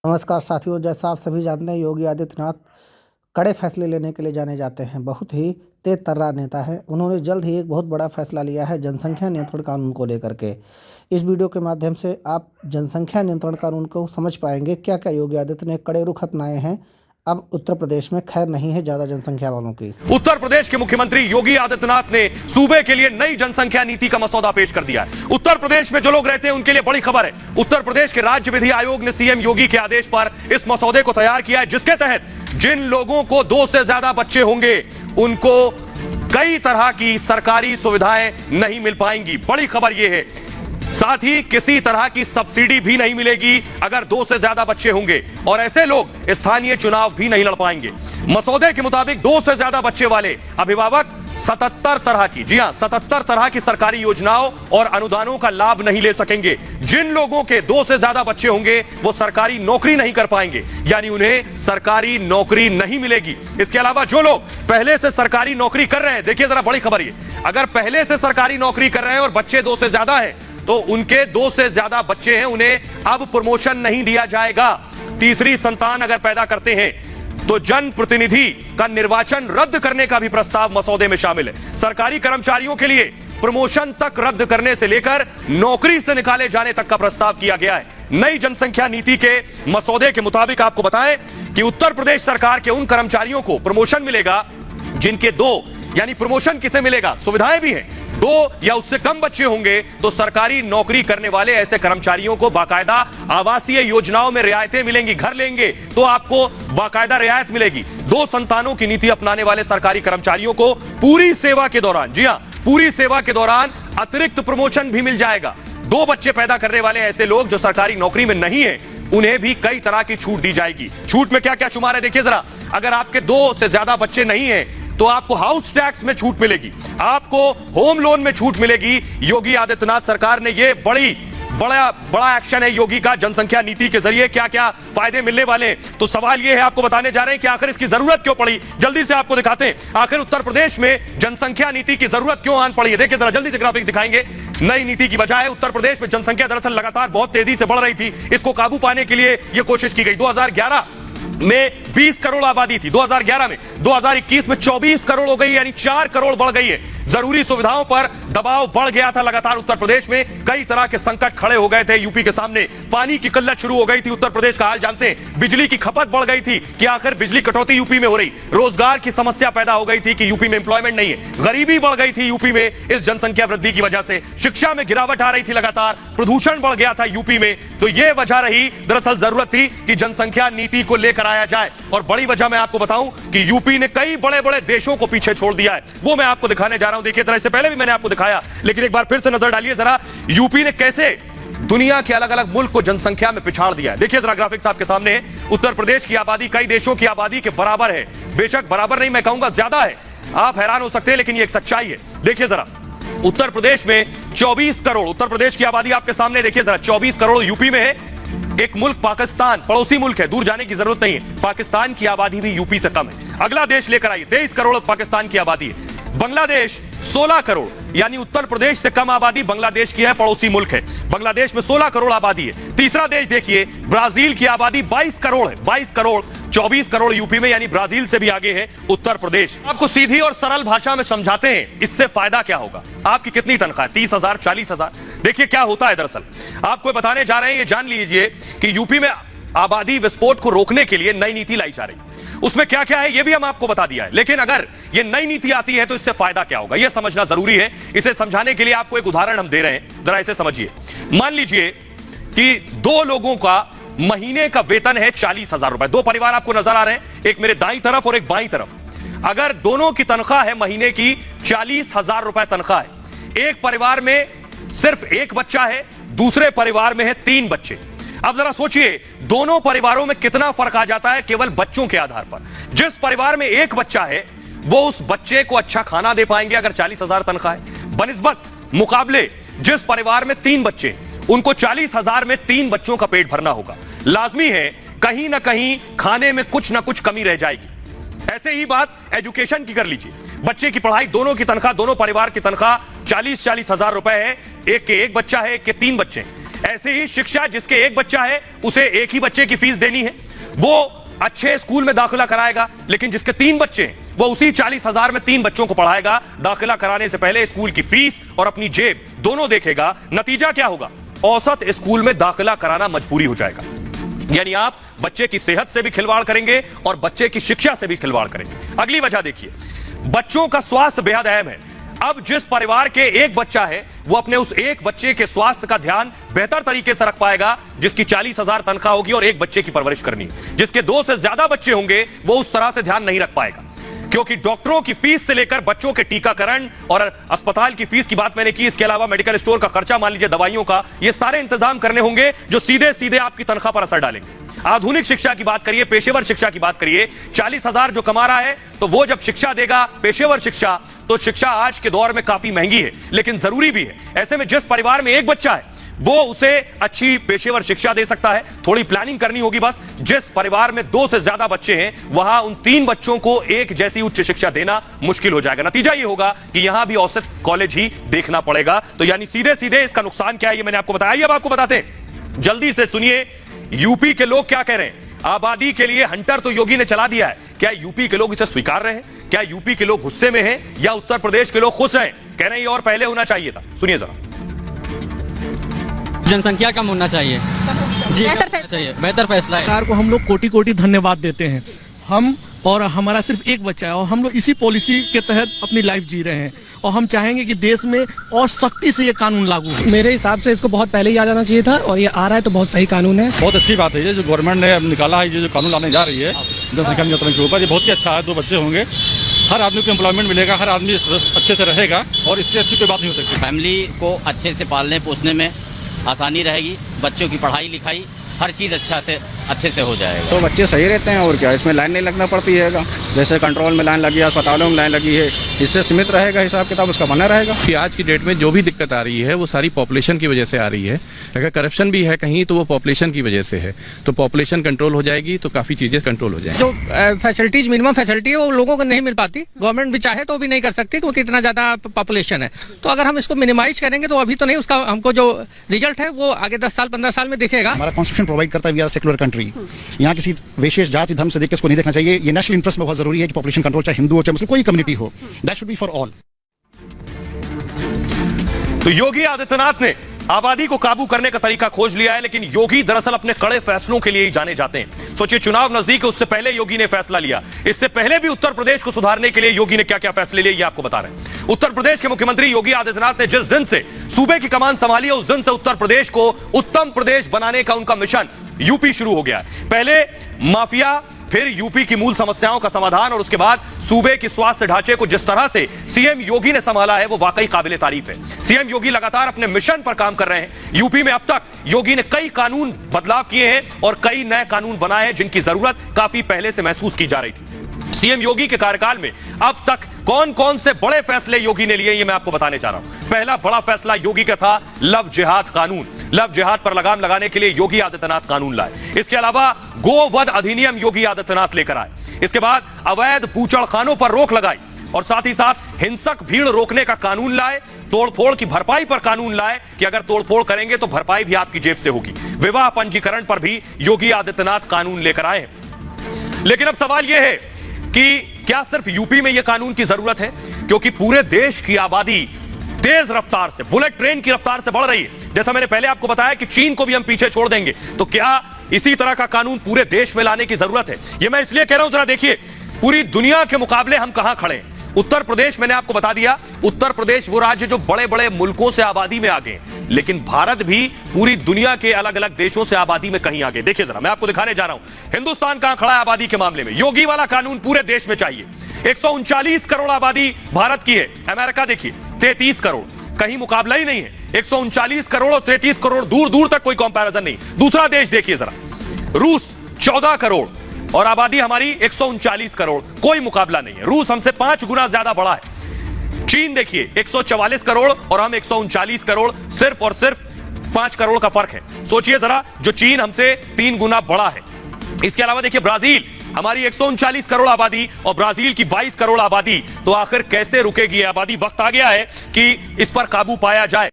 नमस्कार साथियों, जैसा आप सभी जानते हैं योगी आदित्यनाथ कड़े फैसले लेने के लिए जाने जाते हैं। बहुत ही तेज तर्रा नेता है। उन्होंने जल्द ही एक बहुत बड़ा फैसला लिया है जनसंख्या नियंत्रण कानून को लेकर के। इस वीडियो के माध्यम से आप जनसंख्या नियंत्रण कानून को समझ पाएंगे क्या क्या योगी आदित्यनाथ ने कड़े रुख अपनाए हैं। अब उत्तर प्रदेश में खैर नहीं है ज्यादा जनसंख्या वालों की। उत्तर प्रदेश के मुख्यमंत्री योगी आदित्यनाथ ने सूबे के लिए नई जनसंख्या नीति का मसौदा पेश कर दिया है। उत्तर प्रदेश में जो लोग रहते हैं उनके लिए बड़ी खबर है। उत्तर प्रदेश के राज्य विधि आयोग ने सीएम योगी के आदेश पर इस मसौदे को तैयार किया है, जिसके तहत जिन लोगों को 2 से ज्यादा बच्चे होंगे उनको कई तरह की सरकारी सुविधाएं नहीं मिल पाएंगी। बड़ी खबर यह है। साथ ही किसी तरह की सब्सिडी भी नहीं मिलेगी अगर 2 से ज्यादा बच्चे होंगे, और ऐसे लोग स्थानीय चुनाव भी नहीं लड़ पाएंगे। मसौदे के मुताबिक 2 से ज्यादा बच्चे वाले अभिभावक 77 तरह की, जी हां 77 तरह की सरकारी योजनाओं और अनुदानों का लाभ नहीं ले सकेंगे। जिन लोगों के 2 से ज्यादा बच्चे होंगे वो सरकारी नौकरी नहीं कर पाएंगे, यानी उन्हें सरकारी नौकरी नहीं मिलेगी। इसके अलावा जो लोग पहले से सरकारी नौकरी कर रहे हैं, देखिए जरा बड़ी खबर ये, अगर पहले से सरकारी नौकरी कर रहे हैं और बच्चे 2 से ज्यादा है तो उनके 2 से ज्यादा बच्चे हैं, उन्हें अब प्रमोशन नहीं दिया जाएगा। तीसरी संतान अगर पैदा करते हैं तो जनप्रतिनिधि का निर्वाचन रद्द करने का भी प्रस्ताव मसौदे में शामिल है। सरकारी कर्मचारियों के लिए प्रमोशन तक रद्द करने से लेकर नौकरी से निकाले जाने तक का प्रस्ताव किया गया है। नई जनसंख्या नीति के मसौदे के मुताबिक आपको बताएं कि उत्तर प्रदेश सरकार के उन कर्मचारियों को प्रमोशन मिलेगा जिनके 2, यानी प्रमोशन किसे मिलेगा, सुविधाएं भी हैं, 2 या उससे कम बच्चे होंगे तो सरकारी नौकरी करने वाले ऐसे कर्मचारियों को बाकायदा आवासीय योजनाओं में रियायतें मिलेंगी। घर लेंगे तो आपको बाकायदा रियायत मिलेगी। 2 संतानों की नीति अपनाने वाले सरकारी कर्मचारियों को पूरी सेवा के दौरान, जी हां पूरी सेवा के दौरान अतिरिक्त प्रमोशन भी मिल जाएगा। 2 बच्चे पैदा करने वाले ऐसे लोग जो सरकारी नौकरी में नहीं है उन्हें भी कई तरह की छूट दी जाएगी। छूट में क्या क्या शुमार है देखिए जरा। अगर आपके 2 से ज्यादा बच्चे नहीं है तो आपको हाउस टैक्स में छूट मिलेगी, आपको होम लोन में छूट मिलेगी। योगी आदित्यनाथ सरकार ने ये बड़ा एक्शन है योगी का जनसंख्या नीति के जरिए। क्या क्या फायदे मिलने वाले हैं तो सवाल ये है, आपको बताने जा रहे हैं कि आखिर इसकी जरूरत क्यों पड़ी। जल्दी से आपको दिखाते हैं आखिर उत्तर प्रदेश में जनसंख्या नीति की जरूरत क्यों आन पड़ी है। देखिए जरा जल्दी से ग्राफिक दिखाएंगे। नई नीति की वजह है उत्तर प्रदेश में जनसंख्या दरअसल लगातार बहुत तेजी से बढ़ रही थी। इसको काबू पाने के लिए यह कोशिश की गई। 2011 में 20 करोड़ आबादी थी, 2011 में, 2021 में 24 करोड़ हो गई, यानी 4 करोड़ बढ़ गई है। जरूरी सुविधाओं पर दबाव बढ़ गया था लगातार। उत्तर प्रदेश में कई तरह के संकट खड़े हो गए थे यूपी के सामने। पानी की किल्लत शुरू हो गई थी, उत्तर प्रदेश का हाल जानते हैं। बिजली की खपत बढ़ गई थी कि आखिर बिजली कटौती यूपी में हो रही। रोजगार की समस्या पैदा हो गई थी कि यूपी में एम्प्लॉयमेंट नहीं है। गरीबी बढ़ गई थी यूपी में इस जनसंख्या वृद्धि की वजह से। शिक्षा में गिरावट आ रही थी लगातार, प्रदूषण बढ़ गया था यूपी में। तो यह वजह रही, दरअसल जरूरत थी कि जनसंख्या नीति को लेकर आया जाए। और बड़ी वजह मैं आपको बताऊं कि यूपी ने कई बड़े बड़े देशों को पीछे छोड़ दिया है, वो मैं आपको दिखाने जा रहा हूं। देखिए जरा, इससे पहले भी मैंने आपको दिखाया, लेकिन एक बार फिर से नजर डालिए जरा, यूपी ने कैसे दुनिया के अलग अलग मुल्क को जनसंख्या में पिछाड़ दिया है। देखिए जरा ग्राफिक्स आपके सामने है। उत्तर प्रदेश की आबादी कई देशों की आबादी के बराबर है। बेशक बराबर नहीं, मैं कहूंगा ज्यादा है। आप हैरान हो सकते हैं लेकिन ये एक सच्चाई है। देखिए जरा, उत्तर प्रदेश में 24 करोड़, उत्तर प्रदेश की आबादी आपके सामने देखिए जरा, 24 करोड़ यूपी में है। एक मुल्क पाकिस्तान, पड़ोसी मुल्क है, दूर जाने की जरूरत नहीं है, पाकिस्तान की आबादी भी यूपी से कम है। अगला देश लेकर आइए, 23 करोड़ पाकिस्तान की आबादी है। बांग्लादेश 16 करोड़, यानी उत्तर प्रदेश से कम आबादी बांग्लादेश की है, पड़ोसी मुल्क है। बांग्लादेश में 16 करोड़ आबादी है। तीसरा देश देखिए, ब्राजील की आबादी 22 करोड़ है, 22 करोड़, 24 करोड़ यूपी में, यानी ब्राजील से भी आगे है उत्तर प्रदेश। आपको सीधी और सरल भाषा में समझाते हैं, इससे फायदा क्या होगा। आपकी कितनी तनख्वाह है, 30,000, 40,000। देखिए क्या होता है, दरअसल आपको बताने जा रहे हैं, ये जान लीजिए कि यूपी में आबादी विस्फोट को रोकने के लिए नई नीति लाई जा रही। उसमें क्या क्या है ये भी हम आपको बता दिया है, लेकिन अगर ये नई नीति आती है तो इससे फायदा क्या होगा, यह समझना जरूरी है। इसे समझाने के लिए आपको एक उदाहरण हम दे रहे हैं, जरा इसे समझिए। मान लीजिए कि 2 लोगों का महीने का वेतन है 40,000 रुपए। 2 परिवार आपको नजर आ रहे हैं, एक मेरे दाईं तरफ और एक बाईं तरफ। अगर दोनों की तनख्वाह है महीने की 40,000 रुपए तनख्वाह है, एक परिवार में सिर्फ 1 बच्चा है, दूसरे परिवार में है 3 बच्चे। अब जरा सोचिए दोनों परिवारों में कितना फर्क आ जाता है केवल बच्चों के आधार पर। जिस परिवार में 1 बच्चा है वो उस बच्चे को अच्छा खाना दे पाएंगे अगर 40,000 तनख्वाह है, बनिस्बत मुकाबले जिस परिवार में 3 बच्चे, उनको 40,000 में 3 बच्चों का पेट भरना होगा। लाजमी है कहीं ना कहीं खाने में कुछ ना कुछ कमी रह जाएगी। ऐसे ही बात एजुकेशन की कर लीजिए, बच्चे की पढ़ाई, दोनों की तनख्वाह, दोनों परिवार की तनख्वाह 40,000 रुपए है, एक के 1 बच्चा है, एक के 3 बच्चे। ऐसे ही शिक्षा, जिसके एक बच्चा है उसे एक ही बच्चे की फीस देनी है, वो अच्छे स्कूल में दाखिला कराएगा, लेकिन जिसके 3 बच्चे हैं वो उसी 40,000 में 3 बच्चों को पढ़ाएगा। दाखिला कराने से पहले स्कूल की फीस और अपनी जेब दोनों देखेगा। नतीजा क्या होगा? औसत स्कूल में दाखिला कराना मजबूरी हो जाएगा। यानी आप बच्चे की सेहत से भी खिलवाड़ करेंगे और बच्चे की शिक्षा से भी खिलवाड़ करेंगे। अगली वजह देखिए, बच्चों का स्वास्थ्य बेहद अहम है। अब जिस परिवार के एक बच्चा है वो अपने उस एक बच्चे के स्वास्थ्य का ध्यान बेहतर तरीके से रख पाएगा जिसकी 40,000 तनख्वाह होगी और एक बच्चे की परवरिश करनी है। जिसके 2 से ज्यादा बच्चे होंगे वो उस तरह से ध्यान नहीं रख पाएगा, क्योंकि डॉक्टरों की फीस से लेकर बच्चों के टीकाकरण और अस्पताल की फीस की बात मैंने की, इसके अलावा मेडिकल स्टोर का खर्चा, मान लीजिए दवाइयों का, ये सारे इंतजाम करने होंगे जो सीधे सीधे आपकी तनख्वाह पर असर डालेंगे। आधुनिक शिक्षा की बात करिए, पेशेवर शिक्षा की बात करिए, 40,000 जो कमा रहा है तो वो जब शिक्षा देगा, पेशेवर शिक्षा, तो शिक्षा आज के दौर में काफी महंगी है लेकिन जरूरी भी है। ऐसे में जिस परिवार में एक बच्चा है वो उसे अच्छी पेशेवर शिक्षा दे सकता है। थोड़ी प्लानिंग करनी होगी बस। जिस परिवार में 2 से ज्यादा बच्चे हैं वहां उन 3 बच्चों को एक जैसी उच्च शिक्षा देना मुश्किल हो जाएगा। नतीजा ये होगा कि यहां भी औसत कॉलेज ही देखना पड़ेगा। तो यानी सीधे सीधे इसका नुकसान क्या है ये मैंने आपको बताया। अब आपको बताते हैं, जल्दी से सुनिए यूपी के लोग क्या कह रहे हैं। आबादी के लिए हंटर तो योगी ने चला दिया है। क्या यूपी के लोग इसे स्वीकार रहे हैं? क्या यूपी के लोग गुस्से में हैं या उत्तर प्रदेश के लोग खुश हैं? कह रहे हैं ये और पहले होना चाहिए था। सुनिए जरा। जनसंख्या कम होना चाहिए जी, बेहतर फैसला है। सरकार को हम लोग कोटि कोटि धन्यवाद देते हैं। हम और हमारा सिर्फ एक बच्चा है और हम लोग इसी पॉलिसी के तहत अपनी लाइफ जी रहे हैं और हम चाहेंगे कि देश में और सख्ती से ये कानून लागू हो। मेरे हिसाब से इसको बहुत पहले ही आ जाना चाहिए था और ये आ रहा है तो बहुत सही कानून है। बहुत अच्छी बात है ये जो गवर्नमेंट ने निकाला है, ये जो कानून लाने जा रही है जनसंख्या नियंत्रण के ऊपर, ये बहुत ही अच्छा है। 2 बच्चे होंगे, हर आदमी को एम्प्लॉयमेंट मिलेगा, हर आदमी अच्छे से रहेगा और इससे अच्छी कोई बात नहीं हो सकती। फैमिली को अच्छे से पालने पोसने में आसानी रहेगी, बच्चों की पढ़ाई लिखाई हर चीज़ अच्छे से हो जाएगा। तो बच्चे सही रहते हैं और क्या, इसमें लाइन नहीं लगना पड़ती है। जैसे कंट्रोल में लाइन लगी है, अस्पतालों में लाइन लगी है, इससे सीमित रहेगा, हिसाब किताब उसका बना रहेगा। कि आज की डेट में जो भी दिक्कत आ रही है वो सारी पॉपुलेशन की वजह से आ रही है। अगर करप्शन भी है कहीं तो वो पॉपुलेशन की वजह से है। तो पॉपुलेशन कंट्रोल हो जाएगी तो काफ़ी चीज़ें कंट्रोल हो जाएंगी। जो फैसिलिटीज, मिनिमम फैसिलिटी है वो लोगों को नहीं मिल पाती। गवर्नमेंट भी चाहे तो भी नहीं कर सकती क्योंकि इतना ज़्यादा पॉपुलेशन है। तो अगर हम इसको मिनिमाइज करेंगे तो अभी तो नहीं, उसका हमको जो रिजल्ट है वो आगे 10 साल 15 साल में दिखेगा। हमारा कॉन्स्टिट्यूशन प्रोवाइड करता है वी आर सेक्युलर कंट्री। यहाँ किसी विशेष जाति धर्म से देख के इसको नहीं देखना चाहिए। ये नेशनल इंटरेस्ट में बहुत जरूरी है कि पॉपुलेशन कंट्रोल, चाहे हिंदू हो चाहे मुस्लिम, कोई कम्युनिटी हो, that should be for all. तो योगी आदित्यनाथ ने आबादी को काबू करने का तरीका खोज लिया है, लेकिन योगी दरअसल अपने कड़े फैसलों के लिए ही जाने जाते हैं। सोचिए, चुनाव नजदीक है, उससे पहले योगी ने फैसला लिया। इससे पहले भी उत्तर प्रदेश को सुधारने के लिए योगी ने क्या क्या फैसले लिए ये आपको बता रहे हैं। उत्तर प्रदेश के मुख्यमंत्री योगी आदित्यनाथ ने जिस दिन से सूबे की कमान संभाली है उस दिन से उत्तर प्रदेश को उत्तम प्रदेश बनाने का उनका मिशन यूपी शुरू हो गया है। पहले माफिया, फिर यूपी की मूल समस्याओं का समाधान और उसके बाद सूबे की स्वास्थ्य ढांचे को जिस तरह से सीएम योगी ने संभाला है वो वाकई काबिले तारीफ है। सीएम योगी लगातार अपने मिशन पर काम कर रहे हैं। यूपी में अब तक योगी ने कई कानून बदलाव किए हैं और कई नए कानून बनाए हैं जिनकी जरूरत काफी पहले से महसूस की जा रही थी। सीएम योगी के कार्यकाल में अब तक कौन कौन से बड़े फैसले योगी ने लिए ये मैं आपको बताने चाह रहा हूं। पहला बड़ा फैसला योगी का था लव जिहाद कानून। लव जिहाद पर लगाम लगाने के लिए योगी आदित्यनाथ कानून लाए। इसके अलावा गोवध अधिनियम योगी आदित्यनाथ लेकर आए। इसके बाद अवैध बूचड़खानों पर रोक लगाई और साथ ही साथ हिंसक भीड़ रोकने का कानून लाए। तोड़फोड़ की भरपाई पर कानून लाए कि अगर तोड़फोड़ करेंगे तो भरपाई भी आपकी जेब से होगी। विवाह पंजीकरण पर भी योगी आदित्यनाथ कानून लेकर आए हैं। लेकिन अब सवाल यह है कि क्या सिर्फ यूपी में यह कानून की जरूरत है, क्योंकि पूरे देश की आबादी तेज रफ्तार से, बुलेट ट्रेन की रफ्तार से बढ़ रही है। जैसा मैंने पहले आपको बताया कि चीन को भी हम पीछे छोड़ देंगे, तो क्या इसी तरह का कानून पूरे देश में लाने की जरूरत है? यह मैं इसलिए कह रहा हूं, जरा देखिए पूरी दुनिया के मुकाबले हम कहां खड़े हैं। उत्तर प्रदेश, मैंने आपको बता दिया, उत्तर प्रदेश वो राज्य जो बड़े बड़े मुल्कों से आबादी में आगे हैं, लेकिन भारत भी पूरी दुनिया के अलग अलग देशों से आबादी में कहीं आगे। देखिए जरा, मैं आपको दिखाने जा रहा हूं हिंदुस्तान कहां खड़ा है आबादी के मामले में। योगी वाला कानून पूरे देश में चाहिए। 139 करोड़ आबादी भारत की है। अमेरिका देखिए 33 करोड़, कहीं मुकाबला ही नहीं है। 139 करोड़ और 33 करोड़, दूर दूर तक कोई कंपैरिजन नहीं। दूसरा देश देखिए जरा, रूस 14 करोड़ और आबादी हमारी 139 करोड़, कोई मुकाबला नहीं है। रूस हमसे 5 गुना ज्यादा बड़ा है। चीन देखिए 144 करोड़ और हम 139 करोड़, सिर्फ और सिर्फ 5 करोड़ का फर्क है। सोचिए जरा, जो चीन हमसे 3 गुना बड़ा है। इसके अलावा देखिए ब्राजील, हमारी 139 करोड़ आबादी और ब्राजील की 22 करोड़ आबादी। तो आखिर कैसे रुकेगी आबादी? वक्त आ गया है कि इस पर काबू पाया जाए।